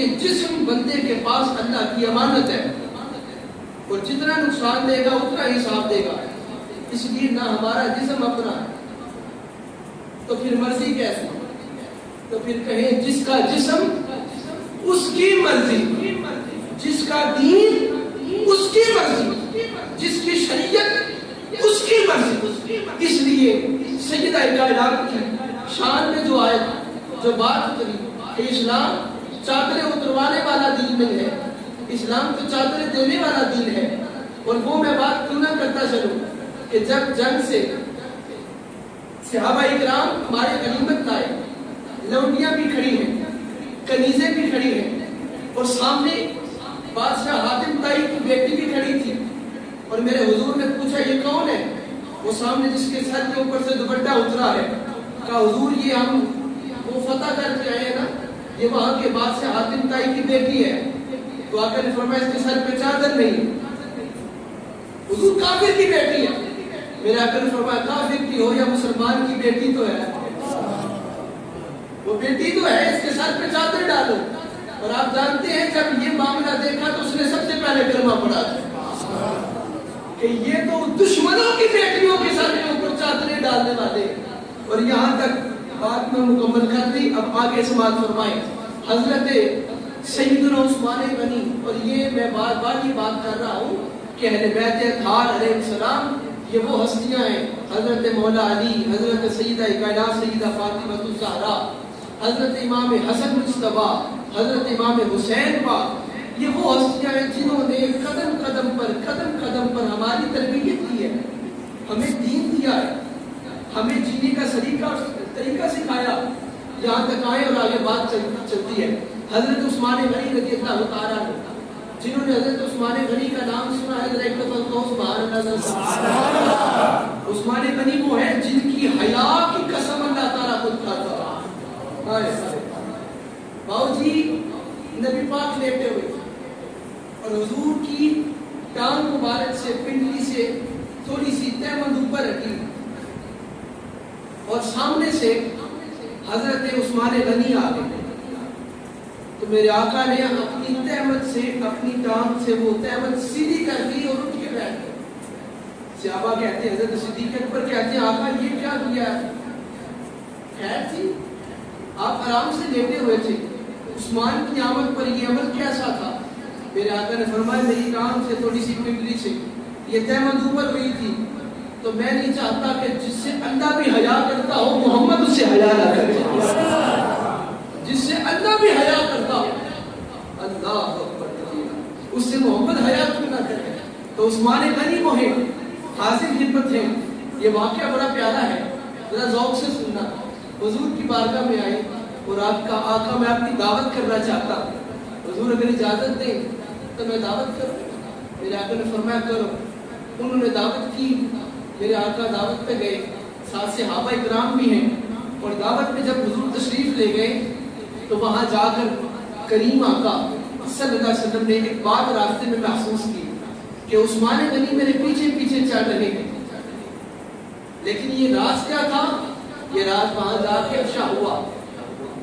یہ جسم بندے کے پاس اللہ کی امانت ہے، اور جتنا نقصان دے گا اتنا حساب دے گا، اس لیے نہ ہمارا جسم اپنا ہے تو پھر مرضی کیسی؟ تو پھر کہیں جس کا جسم اس کی مرضی، جس کا دین اس کی مرضی، جس کی شریعت اس کی مرضی۔ اس لیے سیدہ کائنات کی شان میں جو آیت جو بات اتری کہ اسلام چادریں اتروانے والا دین نہیں ہے، اسلام تو چادریں دینے والا دین ہے۔ اور وہ میں بات کیوں نہ کرتا چلوں کہ جب جنگ سے صحابہ اکرام ہمارے غنیمت لائے، لونڈیاں بھی کھڑی ہیں، کنیزیں بھی کھڑی ہیں، اور سامنے بادشاہ حاتم طائی کی بیٹی بھی کھڑی تھی، اور میرے حضور نے پوچھا یہ کون ہے؟ وہ سامنے جس کے سر کے اوپر سے دوپٹہ اترا ہے، کہا حضور یہ ہم وہ فتح کر کے آئے ہیں نا، یہ وہاں کے بادشاہ حاتم طائی کی بیٹی ہے۔ تو آقا نے فرمایا اس کے سر پہ چادر نہیں، حضور کافر کی بیٹی ہے۔ میرے آقا نے فرمایا کافر کی ہو یا مسلمان کی بیٹی تو ہے، وہ بیٹی تو ہے، اس کے سر پہ چادر ڈالو۔ اور آپ جانتے ہیں جب یہ معاملہ دیکھا تو اس نے سب سے پہلے کلمہ پڑھا کہ یہ تو دشمنوں کی بیٹیوں کے سر کے اوپر چادریں ڈالنے والے۔ اور یہاں تک بات میں مکمل کر دی، اب آگے سماعت فرمائیں۔ حضرت سیدنا عثمان غنی، اور یہ میں بار بار یہ بات کر رہا ہوں کہ اہل بیت اطہار علیہ السلام یہ وہ ہستیاں ہیں، حضرت مولا علی، حضرت سیدہ کائنات سیدہ فاطمہ الزہرا، حضرت امام حسن مصطفیٰ، حضرت امام حسین پاک، یہ وہ ہستیاں ہیں جنہوں نے قدم قدم پر ہماری تربیت کی ہے، ہمیں دین دیا ہے، ہمیں جینے کا طریقہ سکھایا۔ یہاں تک آئے اور آگے بات چلتی ہے۔ حضرت عثمان غنی رضی اللہ تعالیٰ عنہ، جنہوں نے حضرت عثمان غنی کا نام سنا ہے ذرا ایک دفعہ کہو سبحان اللہ۔ عثمان غنی وہ ہیں جن کی حیا کی قسم اللہ تعالیٰ خود کھاتا۔ باؤ جی نبی پاک لیٹے ہوئے اور حضور کی ٹانگ مبارک سے پنڈلی سے تھوڑی سی تہمند اوپر رکھی، اور سامنے سے حضرت عثمان غنی آ گئے، تو میرے آقا نے اپنی تہمت سے اپنی ٹانگ سے وہ تہمت سیدھی کر دی اور اٹھ کے بیٹھ گئے۔ صحابہ کہتے ہیں، حضرت صدیق اکبر کہتے ہیں آقا یہ کیا کیا ہے؟ خیر تھی، آپ آرام سے لیٹے ہوئے تھے، عثمان کی آمد پر یہ عمل کیسا تھا؟ میرے آقا نے فرمایا میری ٹانگ سے تھوڑی سی پنڈلی سے یہ تہمت اوپر ہوئی تھی، تو میں نہیں چاہتا کہ جس سے اللہ بھی حیا کرتا ہو محمد اس سے حیا نہ کرے، جس سے اللہ بھی حیا کرتا ہو اللہ اکبر اس سے محمد حیا کیوں نہ کرے۔ تو عثمان غنی وہ ہیں، حاضر خدمت ہیں۔ یہ واقعہ بڑا پیارا ہے، ذرا ذوق سے سننا۔ حضور کی بارگاہ میں آئے اور آپ کا آقا میں آپ کی دعوت کرنا چاہتا ہوں، حضور اگر اجازت دیں تو میں دعوت کروں؟ میرے آقا نے فرمایا کرو۔ انہوں نے دعوت کی، میرے آقا دعوت پہ گئے، ساتھ صحابہ اکرام بھی ہیں، اور دعوت میں جب حضور تشریف لے گئے تو وہاں جا کر کریم آقا صلی اللہ علیہ وسلم نے ایک بات راستے میں محسوس کی کہ عثمان غنی میرے پیچھے پیچھے چل رہے ہیں، لیکن یہ راز کیا تھا؟ یہ راز وہاں جا کے افشا ہوا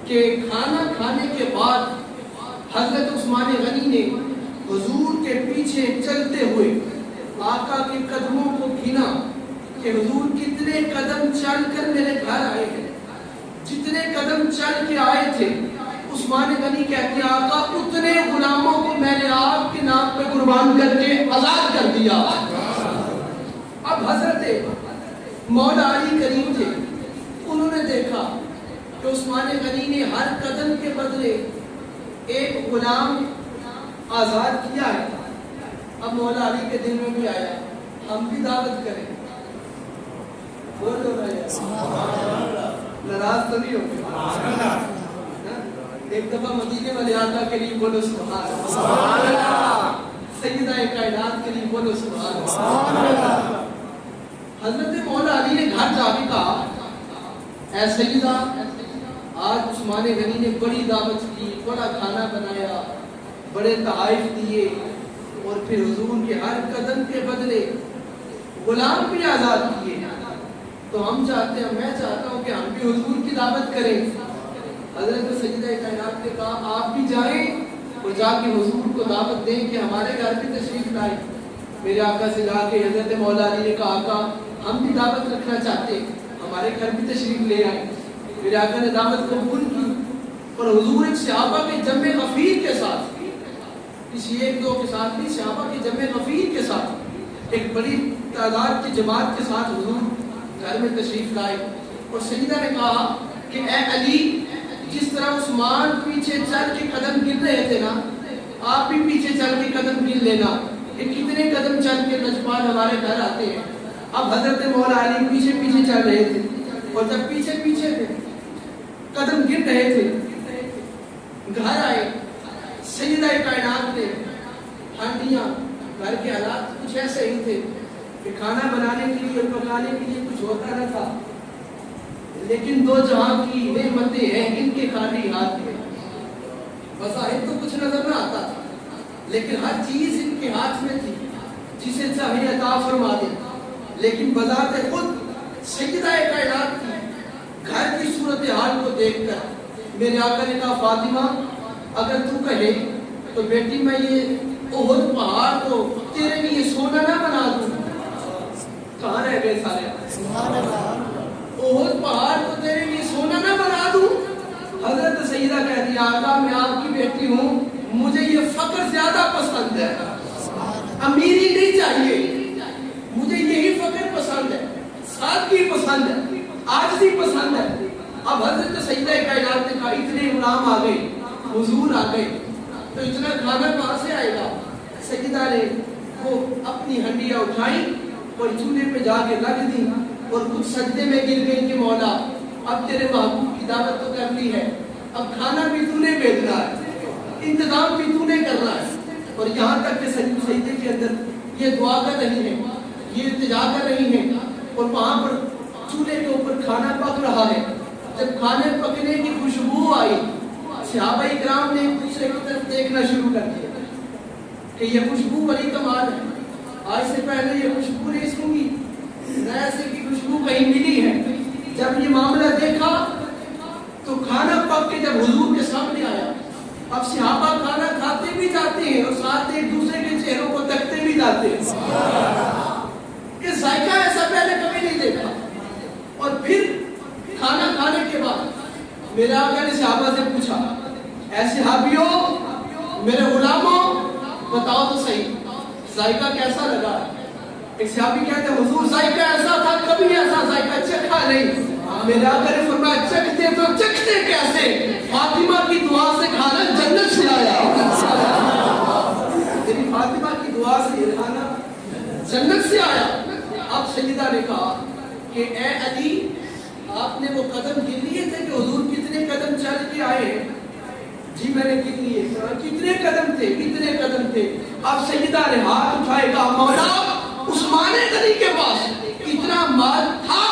کہ کھانا کھانے کے بعد حضرت عثمان غنی نے حضور کے پیچھے چلتے ہوئے آقا کے قدموں کو گنا کہ حضور کتنے قدم چل کر میرے گھر آئے ہیں، جتنے قدم چل کے آئے تھے عثمان غنی کہتے ہیں آقا اتنے غلاموں کو میں نے آپ کے نام پہ قربان کر کے آزاد کر دیا۔ اب حضرت مولا علی کریم تھے، انہوں نے دیکھا کہ عثمان غنی نے ہر قدم کے بدلے ایک غلام آزاد کیا ہے۔ اب مولا علی کے دل میں بھی آیا ہم بھی دعوت کریں، بولو ناراض تو نہیں ہوگے؟ ایک دفعہ مدینے والے آقا کے لیے بولو سبحان اللہ، سیدہ کائنات کے لیے بولو سبحان اللہ۔ حضرت مولا علی نے گھر جا کے کہا اے سیدہ آج عثمان غنی نے بڑی دعوت کی، بڑا کھانا بنایا، بڑے تحائف دیے، اور پھر حضور کے ہر قدم کے بدلے غلام بھی آزاد کیے، تو ہم چاہتے ہیں، میں چاہتا ہوں کہ ہم بھی حضور کی دعوت کریں۔ حضرت سیدہ کائنات نے کہا آپ بھی جائیں اور جا کے حضور کو دعوت دیں کہ ہمارے گھر پہ تشریف لائے. میرے آقا سے جا کے حضرت مولا علی نے کہا آقا ہم بھی دعوت رکھنا چاہتے ہیں, ہمارے گھر بھی تشریف لے آئے. میرے آقا نے دعوت قبول کی اور حضور ایک صحابہ کے جمع غفیر کے ساتھ, کسی ایک دو کے ساتھ نہیں, صحابہ کے جمع غفیر کے ساتھ, ایک بڑی تعداد کی جماعت کے ساتھ حضور گھر میں تشریف لائے. اور سیدہ نے کہا کہ اے علی, جس طرح عثمان پیچھے چل کے قدم گر رہے تھے نا, آپ بھی پیچھے چل کے قدم گر لینا. کہ کتنے قدم چل کے لجپال ہمارے گھر آتے ہیں. اب حضرت مولا علی پیچھے پیچھے چل رہے تھے, اور جب پیچھے پیچھے تھے قدم گر رہے تھے, گھر آئے. سیدہ کائنات نے ہانڈیاں, گھر کے حالات کچھ ایسے ہی تھے کہ کھانا بنانے کے لیے اور پکانے کے لیے کچھ ہوتا نہ تھا, لیکن دو جہاں کی نعمتیں ہیں ان کے خالی ہاتھ میں. بظاہر تو کچھ نظر نہ آتا تھا, لیکن ہر چیز ان کے ہاتھ میں تھی, جسے چاہے عطا فرما دے. لیکن بذات خود سیدہ کائنات کی گھر کی صورتحال کو دیکھ کر میرے آقا نے کہا فاطمہ اگر تو کہے تو بیٹی میں یہ احد پہاڑ کو تیرے لیے سونا نہ بنا دوں. کہاں رہ گئے سارے؟ احد پہاڑ کو تیرے لیے سونا نہ بنا دوں. حضرت سیدہ کہتی آقا میں آپ کی بیٹی ہوں, مجھے یہ فقر زیادہ پسند ہے, امیری نہیں چاہیے, مجھے یہی فقر پسند ہے, سادگی پسند ہے, عاجزی پسند ہے. اب حضرت سیدہ کائنات نے کہا اتنے غلام آ گئے, حضور آ گئے, تو اتنا کھانا کہاں سے آئے گا. سیدہ نے وہ اپنی ہنڈیاں اٹھائیں اور چولہے پہ جا کے رکھ دی, اور کچھ سجدے میں گر گئی کہ مولا اب تیرے محبوب کی دعوت تو کر لی ہے, اب کھانا بھی تو نے بھیجنا ہے, انتظام بھی تو نے کرنا ہے. اور یہاں تک کہ سجدے کے اندر یہ دعا کر رہی ہے, یہ التجا کر رہی ہے, اور وہاں پر چولہے کے اوپر کھانا پک رہا ہے. جب کھانے پکنے کی خوشبو آئی, صحابہ کرام نے ایک دوسرے کی طرف دیکھنا شروع کر دیا کہ یہ خوشبو بڑی کمال ہے, آج سے پہلے یہ خوشبو نہیں سنگی, ایسے کی خوشبو کہیں ملی ہے. جب یہ معاملہ دیکھا تو کھانا پک کے جب حضور کے سامنے آیا, اب صحابہ کھانا کھاتے بھی جاتے ہیں اور ساتھ ایک دوسرے کے چہروں کو تکتے بھی جاتے ہیں کہ ذائقہ ایسا پہلے کبھی نہیں دیکھا. اور پھر کھانا کھانے کے بعد میرے آقا نے صحابہ سے پوچھا اے صحابیوں, میرے غلاموں, بتاؤ تو صحیح ذائقہ کیسا لگا. ایک صحابی کہتے ہیں حضور ذائقہ ایسا تھا, کبھی ایسا ذائقہ چکھا نہیں. میرے آقا نے فرمایا چکھتے تو چکھتے کیسے, فاطمہ کی دعا سے کھانا جنت سے آیا. میری فاطمہ کی دعا سے یہ کھانا جنت سے آیا. اب سیدہ نے کہا کہ اے علی آپ نے وہ قدم گر لیے تھے کہ حضور کتنے قدم چل کے آئے ہیں. جی میں نے گر لیے. کتنے قدم تھے؟ کتنے قدم تھے؟ اب سیدہ نے ہاتھ اٹھائے گا مولا عثمان غنی کے پاس اتنا مال تھا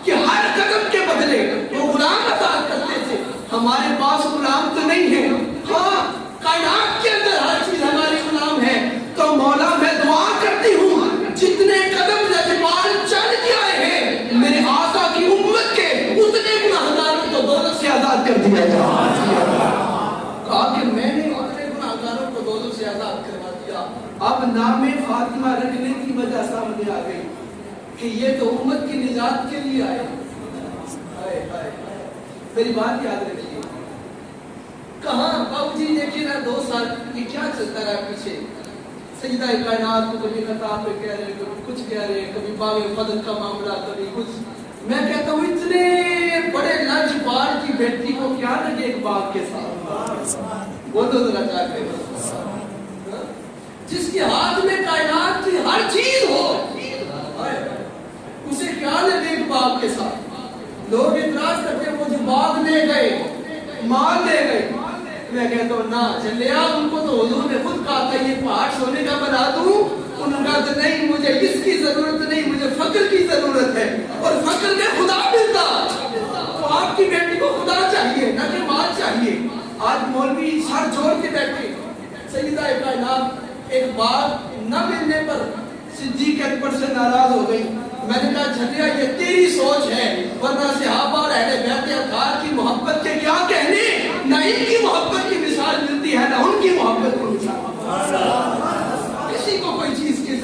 کہ ہر قدم کے بدلے وہ غلام عطا کرتے تھے. ہمارے پاس غلام تو نہیں ہے, ہاں کائنات کے اندر ہر چیز ہماری غلام ہے. تو مولا میں دعا کرتی ہوں جتنے قدم لجپال چل کے آئے ہیں میرے آقا کی امت کے اتنے گناہگاروں کو دوزخ سے آزاد کر دیا جائے. کہا کہ میں نے اتنے گناہگاروں کو دوزخ سے آزاد کروا دیا. اب نام فاطمہ رکھنے کی وجہ سامنے آ گئی کہ یہ تو امت کی نجات کے لیے آئے. میری بات یاد رکھیے, کہاں باؤ جی دیکھیے نا 2 سال یہ کیا چلتا رہا پیچھے. سیدہ کائنات کو کبھی خطاب پہ کہہ رہے, کبھی کچھ کہہ رہے, کبھی باغ فضل کا معاملہ, کبھی کچھ. میں کہتا ہوں اتنے بڑے لجپال کی بیٹی کو کیا لگے ایک باغ کے ساتھ. وہ تو ذرا جا کے جس کے ہاتھ میں کائنات کی ہر چیز ہو اسے کیا لگے ایک باغ کے ساتھ. لوگ اعتراض کرتے ہیں وہ جو باغ لے گئے, مال لے گئے. میں کہتا ہوں نہ چلیا, ان کو تو حضور نے خود کہا تھا یہ پہاڑ سونے کا بنا دوں. انہوں نے کہا تو نہیں, مجھے اس کی ضرورت نہیں, مجھے فقر کی ضرورت ہے, اور فقر میں خدا ملتا. تو آپ کی بیٹی کو خدا چاہیے نہ کہ مال چاہیے. آج مولوی سر جوڑ کے بیٹھے. سیدہ کائنات ایک بات نہ ملنے پر صدیق اکبر سے ناراض ہو گئی. میں نے کہا جھٹیا یہ تیری سوچ ہے, ورنہ صحابہ اور اہل بیت اطہار کی محبت کے کیا کہنے, نہ ان کی محبت کی مثال ملتی ہے نہ ان کی محبت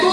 2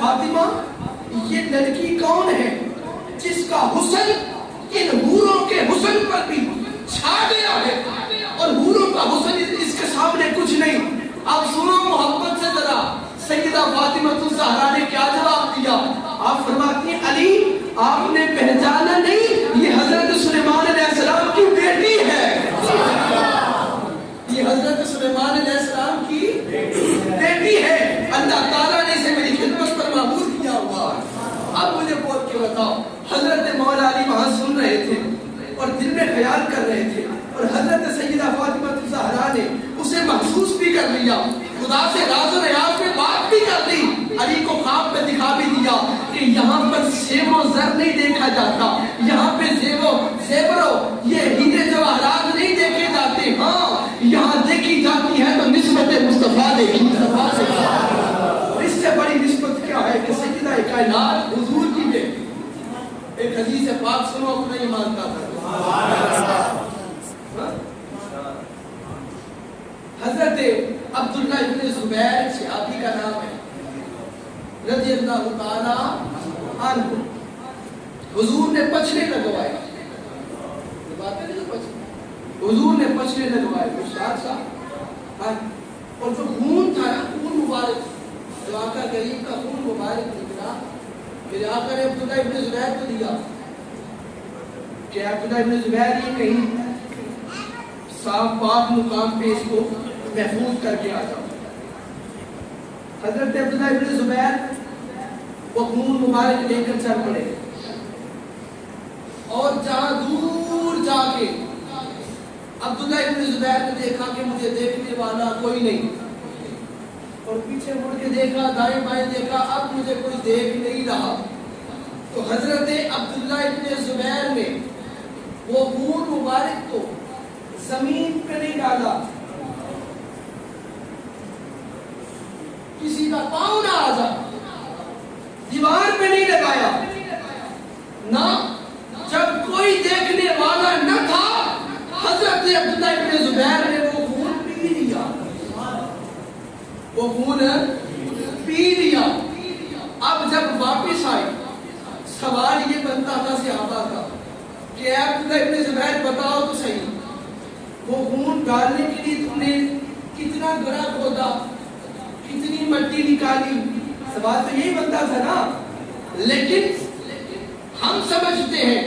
فاطمہ یہ لڑکی کون ہے جس کا حسن ان حوروں کے حسن پر بھی چھا گیا ہے اور حوروں کا حسن اس کے سامنے کچھ نہیں. اب سنو محبت سے ذرا سیدہ فاطمہ الزہرا نے کیا جواب دیا. آپ فرماتی ہیں علی آپ نے پہچانا نہیں یہ حضرت سلیمان علیہ السلام کی بیٹی ہے. یہ حضرت سلیمان علیہ السلام کی بیٹی ہے. اللہ تعالیٰ نے اسے میری خدمت پر معمور کیا ہوا. اب مجھے بول کے بتاؤ حضرت مولا علی وہاں سن رہے تھے اور دل میں خیال کر رہے تھے اور حضرت سیدہ فاطمہ الزہرا نے اسے محسوس بھی کر لیا, خدا سے راز و ریاض میں بات بھی کر لی, علی کو خواب میں دکھا بھی دیا کہ یہاں پر زیب و زر نہیں دیکھا جاتا, یہاں پہ زیورو یہ ہیرے جواہرات نہیں دیکھے جاتے, ہاں یہاں دیکھی جاتی ہے تو نسبت مصطفیٰ دیکھی جاتی ہے. اس سے بڑی نسبت کیا ہے کہ سیدہ کائنات حضور کی بیٹی. ایک حدیث پاک سنو اپنا ایمان کا حضرت عبداللہ ابن زبیر صحابی کا نام ہے رضی اللہ تعالی عنہ. حضور نے پچھلے لگوائے, حضور نے پچھلے لگوائے مشتاق صاحب, اور جو خون تھا نا خون مبارک جو آقا کریم کا خون مبارک نکلا میرے آقا نے عبداللہ ابن زبیر کو دیا کہ عبداللہ ابن زبیر یہ کہیں صاف پاک مقام پہ اس کو محفوظ کر کے آ جاؤ. حضرت عبداللہ ابن زبیر وہ خون مبارک لے کر چل پڑے اور جہاں دور جا کے عبداللہ ابن زبیر نے دیکھا کہ مجھے دیکھنے والا کوئی نہیں, اور پیچھے مڑ کے دیکھا دائیں بائیں دیکھا اب مجھے کوئی دیکھ نہیں رہا, تو حضرت عبداللہ ابن زبیر نے وہ خون مبارک کو زمین پہ نہیں ڈالا, کسی کا پاؤں نہ آ جائے, دیوار پہ نہیں لگایا, نہ جب کوئی دیکھنے والا نہ تھا حضرت عبداللہ ابن زبیر نے وہ خون پی لیا, وہ خون پی لیا. اب جب واپس آئی سوال یہ بنتا تھا صحابہ کا کہ عبداللہ ابن زبیر بتاؤ تو صحیح وہ خون ڈالنے کے لیے تم نے کتنا گڑھا کھودا, کتنی مٹی نکالی, سوال تو یہی بنتا تھا نا. لیکن ہم سمجھتے ہیں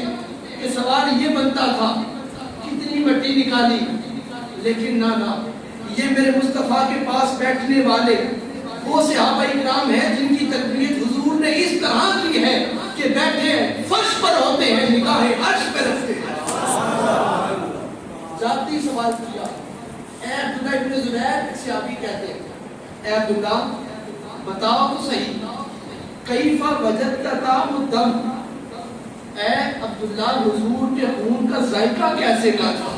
کہ سوال یہ بنتا تھا کتنی مٹی نکالی, لیکن نہ یہ میرے مصطفیٰ کے پاس بیٹھنے والے وہ صحابہ اکرام ہیں جن کی تربیت حضور نے اس طرح کی ہے کہ بیٹھے فرش پر ہوتے ہیں, نگاہیں عرش پہ رکھتے ہیں. ذاتی سوال کیا, اے عبداللہ ابن زبیر صحابی کہتے ہیں اے عبداللہ بتاؤ تو صحیح کیفا وجدت طعم الدم, اے عبداللہ حضور کے خون کا ذائقہ کیسے کا تھا.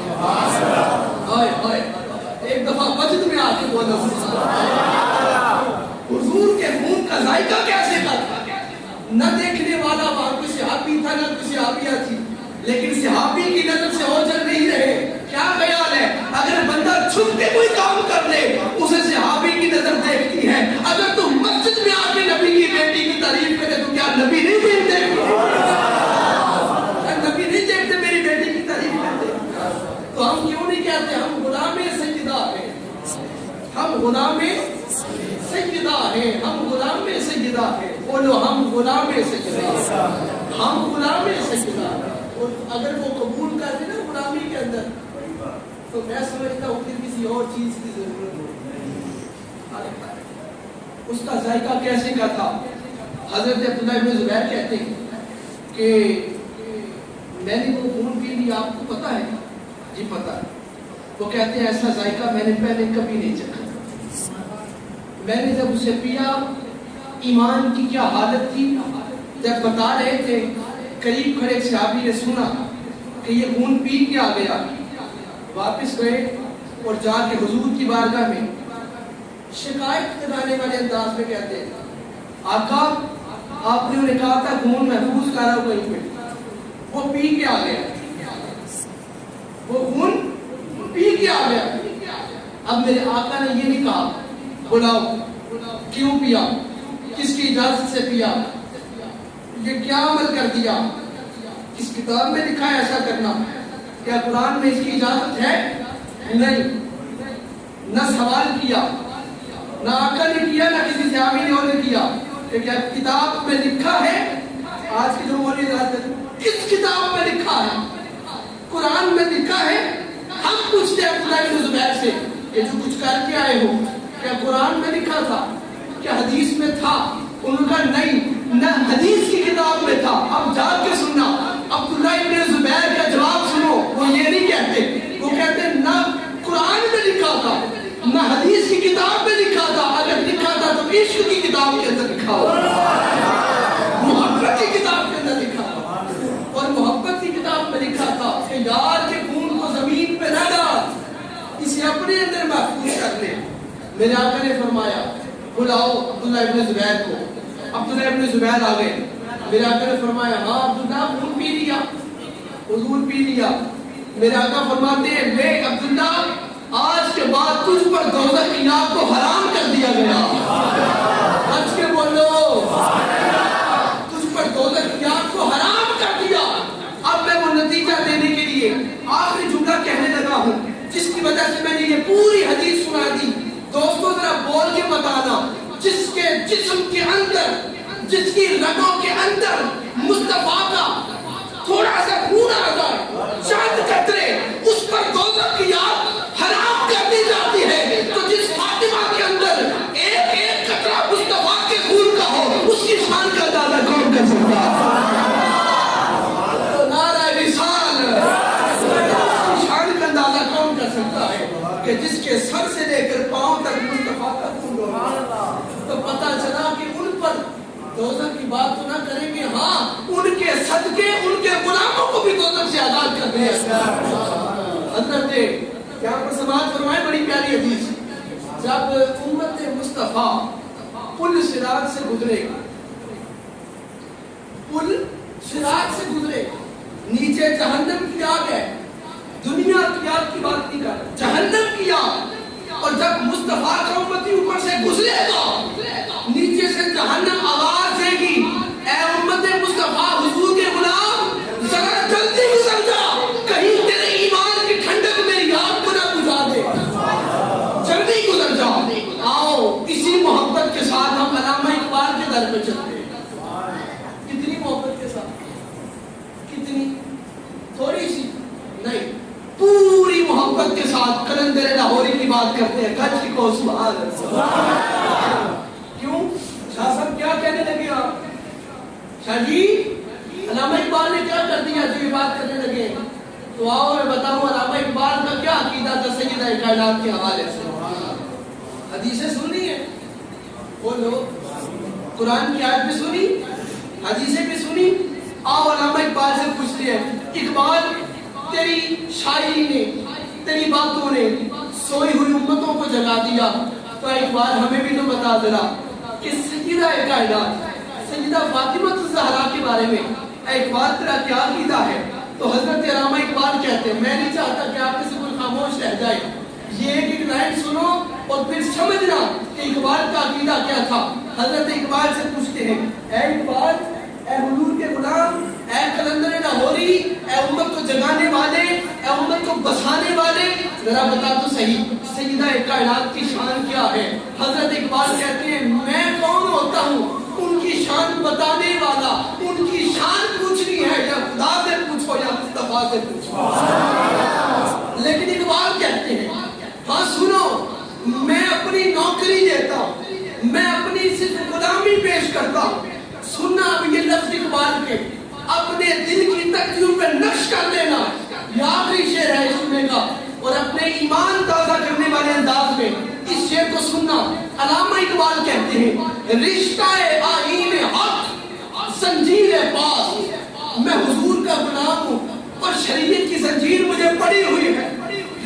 ہائے ہائے ایک دفعہ وجد میں آ کے بولا حضور کے خون کا ذائقہ کیسے کا تھا. نہ دیکھنے والا وہاں کوئی صحابی تھا نہ کوئی صحابیہ تھی, لیکن صحابی کی نظر سے اوجھل نہیں رہے. کیا خیال ہے اگر بندہ چھپ کے کوئی کام کر لے اسے صحابی کی نظر دیکھتی ہے, اگر تم مسجد میں آ کے نبی کی بیٹی کی تعریف کرے تو کیا نبی نہیں دیکھتے, نبی نہیں دیکھتے میری بیٹی کی تعریف کرتے. تو ہم کیوں نہیں کہتے ہم غلام سیدہ ہیں, ہم غلام سیدہ ہیں, ہم غلام سیدہ ہیں. بولو ہم غلام سیدہ, ہم غلام سیدہ. اور اگر وہ قبول کر دے نا غلامی کے اندر تو میں سمجھتا ہوں پھر کسی اور چیز کی ضرورت ہوتی. اس کا ذائقہ کیسے کا تھا. حضرت عبداللہ ابن زبیر کہتے ہیں کہ میں نے وہ خون پی لیا, آپ کو پتا ہے؟ جی پتا ہے. وہ کہتے ہیں ایسا ذائقہ میں نے پہلے کبھی نہیں چکھا. میں نے جب اسے پیا ایمان کی کیا حالت تھی. جب بتا رہے تھے قریب کھڑے صحابی نے سنا کہ یہ خون پی کے آ گیا, واپس گئے اور جا کے حضور کی بارگاہ میں شکایت کرانے والے انداز میں کہتے ہیں آقا آپ نے انہیں کہا تھا خون محفوظ کرا وہیں پہ, وہ پی کے آ گیا, وہ خون پی کے آ گیا. اب میرے آقا نے یہ نہیں کہا بلاؤ کیوں پیا, کس کی اجازت سے پیا؟ یہ کیا عمل کر دیا؟ کس کتاب میں لکھا ہے ایسا کرنا؟ کیا قرآن میں اس کی اجازت ہے؟ نہیں. نہ سوال کیا، نہ آقا نے کیا، نہ کسی صحابی نے اور نے کیا کہ کیا کتاب میں لکھا ہے؟ آج کی جو مولوی حضرات کس کتاب میں لکھا ہے؟ قرآن میں لکھا ہے. ہم پوچھتے ہیں عبداللہ بن زبیر سے کہ جو کچھ کر کے آئے ہو کیا قرآن میں لکھا تھا؟ کیا حدیث میں تھا؟ ان کا نہیں، نہ حدیث کی کتاب میں تھا. اب جا کے سننا عبداللہ بن زبیر کا جواب سنو. وہ یہ نہیں کہتے، وہ کہتے نہ قرآن میں لکھا تھا نہ حدیث کی کتاب میں لکھا تھا. اگر لکھا تھا تو عشق کی کتاب کے اندر لکھا ہو، محبت کی کتاب کے اندر لکھا تھا. اور محبت کی کتاب میں لکھا تھا کہ یار کے خون کو زمین پہ نہ ڈال، اسے اپنے اندر محفوظ کر لے. میرے آقا نے فرمایا بلاؤ عبداللہ ابن زبیر کو. عبداللہ ابن زبیر آ گئے. میرے آقا نے فرمایا ہاں عبداللہ خون پی لیا؟ حضور پی لیا. میرے آقا فرماتے ہیں لے عبداللہ، آج کے بعد تجھ پر دوزخ کی آگ کو حرام کر دیا گیا. بچ کے بولو، تجھ پر دوزخ کی آگ کو حرام کر دیا. اب میں وہ نتیجہ دینے کے لیے آخری جملہ کہنے لگا ہوں جس کی وجہ سے میں نے یہ پوری حدیث سنا دی. دوستو ذرا بول کے بتانا، جس کے جسم کے اندر، جس کی رگوں کے اندر مصطفیٰ کا تھوڑا سا خون آ جائے، چند قطرے، اس پر دوزخ کی آگ حرام کر دی جاتی ہے. تو جس فاطمہ کے اندر ایک ایک قطرہ مصطفیٰ کے خون کا ہو، اس کی شان کا اندازہ کون کر سکتا ہے؟ تو نعرہ رسال، اس کی شان کا اندازہ کون کر سکتا ہے کہ جس کے سر سے لے کر پاؤں تک مصطفیٰ کا خون ہو. تو پتہ چلا کہ ان پر دوزخ کی بات تو نہ کریں گے، ہاں ان کے صدقے ان کے غلاموں کو بھی دوزخ سے آزاد کر دیں. حضرت یہاں پر سماعت فرمائے بڑی پیاری حدیث. جب امت مصطفیٰ پل صراط سے گزرے گا، پل صراط سے گزرے گا، نیچے جہنم کی آگ ہے. دنیا کی آگ کی بات نہیں کر، جہنم کی آگ. اور جب مصطفیٰ کا امتی اوپر سے گزرے گا، نیچے سے جہنم آواز دے گی اے امت مصطفیٰ حضور کے غلام، ذرا جلدی گزر جا، کہیں تیرے ایمان کی ٹھنڈک میری آگ کو نہ بجھا دے. جلدی گزر جا. آؤ اسی محبت کے ساتھ ہم علامہ اقبال کے در پہ چلتے ہیں. کتنی محبت کے ساتھ، کتنی، تھوڑی سی نہیں، پوری محبت کے ساتھ قلندر لاہوری کی بات کرتے ہیں. گج کو سبحان اللہ. کیوں شاہ صاحب کیا کہنے لگے آپ؟ شاہ جی علامہ اقبال نے کیا کر دیا جو یہ بات کرنے لگے؟ تو آؤ میں بتاؤں علامہ اقبال کا کیا عقیدہ تھا سیدہ کائنات کے حوالے سے. حدیثیں سنی ہیں، بولو، قرآن کی آیت بھی سنی، حدیثیں بھی سنی. آؤ علامہ اقبال سے پوچھتے ہیں اقبال تیری شاعری نے، تیری باتوں نے سوئی ہوئی امتوں کو جگا دیا. تو اقبال ہمیں بھی تو بتا ذرا کہ سیدہ کائنات سیدہ فاطمہ الزہرا کے بارے میں اقبال تیرا کیا عقیدہ ہے؟ تو حضرت علامہ اقبال کہتے ہیں میں نہیں چاہتا کہ آپ میں سے کوئی خاموش رہ جائے، یہ ایک ایک لائن سنو اور پھر سمجھنا کہ اقبال کا عقیدہ کیا تھا. حضرت اقبال سے پوچھتے ہیں اے اقبال، اے حضور کے غلام، اے قلندر لاہوری، اے امت کو جگانے والے، اے امت کو بسانے والے، ذرا بتا تو صحیح سیدہ کائنات کی شان کیا ہے؟ حضرت اقبال کہتے ہیں میں کون ہوتا ہوں ان کی شان بتانے والا. ان کی شان پوچھنی ہے یا خدا سے پوچھو یا مصطفیٰ سے پوچھو. لیکن اقبال کہتے ہیں ہاں سنو، میں اپنی نوکری دیتا ہوں، میں اپنی صرف غلامی پیش کرتا ہوں. سننا اب یہ لفظ اقبال کے اپنے دل کی تکلیف پہ نقش کر لینا. یہ آخری شعر ہے سننے کا، اور اپنے ایمان تازہ کرنے والے انداز میں اس شعر کو سننا. علامہ اقبال کہتے ہیں رشتہ آئین حق زنجیر پاس، میں حضور کا غلام ہوں اور شریعت کی زنجیر مجھے پڑی ہوئی ہے.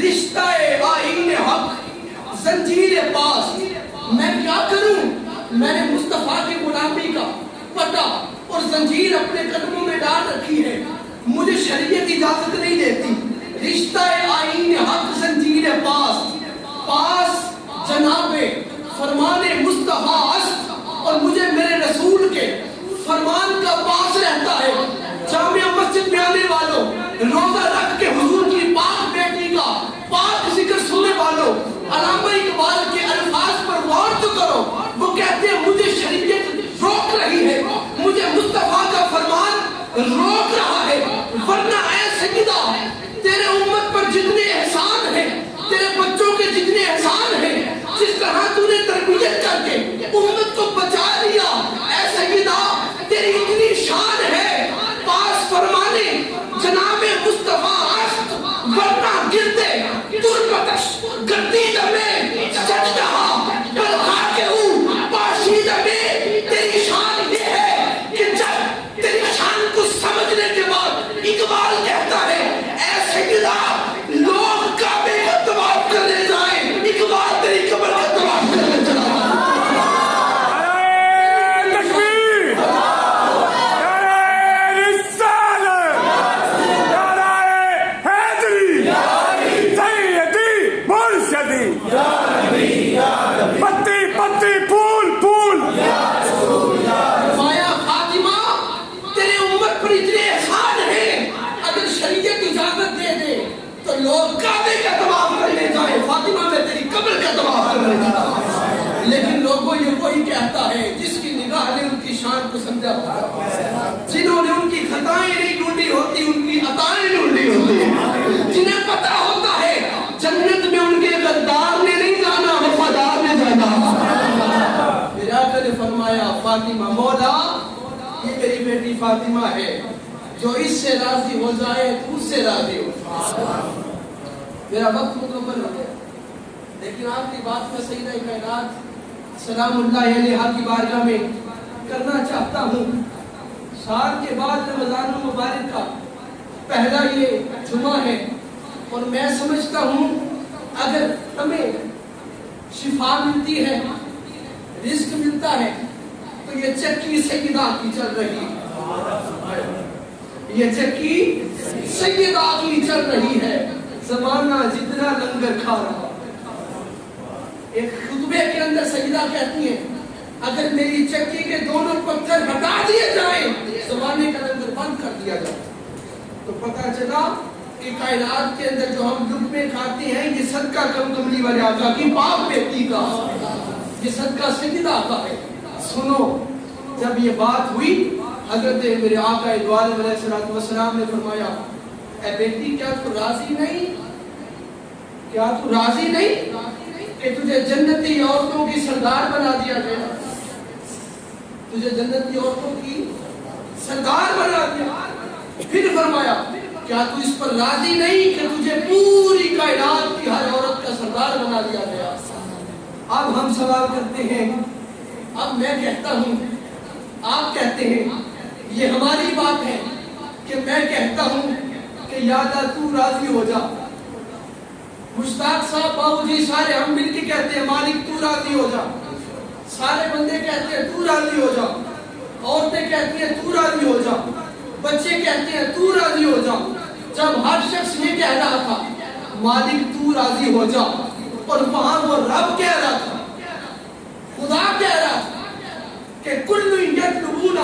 رشتہ آئین حق زنجیر پاس، میں کیا کروں؟ میں نے مصطفیٰ کی غلامی کا پتہ اور زنجیر اپنے قدموں میں ڈال رکھی ہے، مجھے شریعت اجازت نہیں دیتی. رشتہ آئین حق زنجیر پاس، پاس جناب فرمان مصطفیٰ است اور مجھے میرے رسول کے فرمان کا پاس رہتا ہے. جامع مسجد میں آنے والوں, روزہ رکھ کے حضور کی پاک بیٹی کا پاک ذکر سننے والوں, علامہ اقبال کے الفاظ پر غور تو کرو. وہ کہتے ہیں مجھے شریعت روک رہی ہے, مجھے مصطفیٰ کا فرمان روک رہا ہے, ورنہ اے سیدہ تیرے امت پر جتنے احسان ہیں, تیرے بچوں کے جتنے احسان ہیں, جس طرح تو نے تربیت کر کے امت کو بچا لیا, اے سیدہ تیری اتنی شان ہے پاس فرمانے جناب مصطفیٰ عشق, ورنہ گرتے تربتش گردی دمیں سچ کہا بلخا کے پاشیدہ میں. تیری شان یہ ہے کہ جب تیری شان کو سمجھنے کے بعد اقبال کہتا ہے اے سیدہ لوگ کعبے کا طواف کرنے جائیں, اقبال تیری قبر کا طواف کرنے چلا. لیکن لوگوں یہ وہی کہتا ہے جس کی نگاہ نے ان کی شان کو سمجھا ہوتا, جنہوں نے ان کی خطائیں نہیں ڈھونڈی ہوتی ان کی عطائیں ڈھونڈی ہوتی, جنہیں پتا ہوتا ہے جنت میں ان کے غدار نے نہیں جانا, وفادار نے جانا. میرے آقا نے فرمایا فاطمہ مولا یہ میری بیٹی فاطمہ ہے, جو اس سے راضی ہو جائے تو اس سے راضی ہو. میرا وقت مکمل ہو گیا, لیکن آپ کی بات میں سیدہ کائنات سلام اللہ علیہا کی بارگاہ میں کرنا چاہتا ہوں. سال کے بعد رمضان المبارک کا پہلا یہ جمعہ ہے, اور میں سمجھتا ہوں اگر ہمیں شفا ملتی ہے, رزق ملتا ہے, تو یہ چکی سیدہ کی چل رہی ہے, یہ چکی سیدہ کی چل رہی ہے. زمانہ جتنا لنگر کھا رہا. ایک خطبے کے اندر سیدہ کہتی ہیں اگر میری چکی کے دونوں پتھر ہٹا دیے جائیں, زمانے کا لنگر بند کر دیا جائے, تو پتہ چلا کہ کائنات کے اندر جو ہم لقمے کھاتے ہیں یہ صدقہ کملی والے آقا کی پاک بیٹی کا, یہ صدقہ سیدہ کا ہے. سنو, جب یہ بات ہوئی حضرت میرے آقا دو عالم علیہ السلام نے فرمایا اے بیٹی کیا تو راضی نہیں, کیا تو راضی نہیں کہ تجھے جنتی عورتوں کی سردار بنا دیا گیا, تجھے جنتی عورتوں کی سردار بنا دیا. پھر فرمایا کیا تو اس پر راضی نہیں کہ تجھے پوری کائنات کی ہر عورت کا سردار بنا دیا گیا. اب ہم سوال کرتے ہیں, اب میں کہتا ہوں, آپ کہتے ہیں, یہ ہماری بات ہے کہ میں کہتا ہوں کہ یادا تو راضی ہو جا. مشتاق صاحب باؤ جی سارے ہم مل کے کہتے ہیں مالک تو راضی ہو جا, سارے بندے کہتے ہیں تو راضی ہو جا, عورتیں کہتی ہیں تو راضی ہو جا, بچے کہتے ہیں تو راضی ہو جا. جب ہر شخص یہ کہہ رہا تھا مالک تو راضی ہو جا, اور وہاں وہ رب کہہ رہا تھا, خدا کہہ رہا تھا کہ کل یطلبون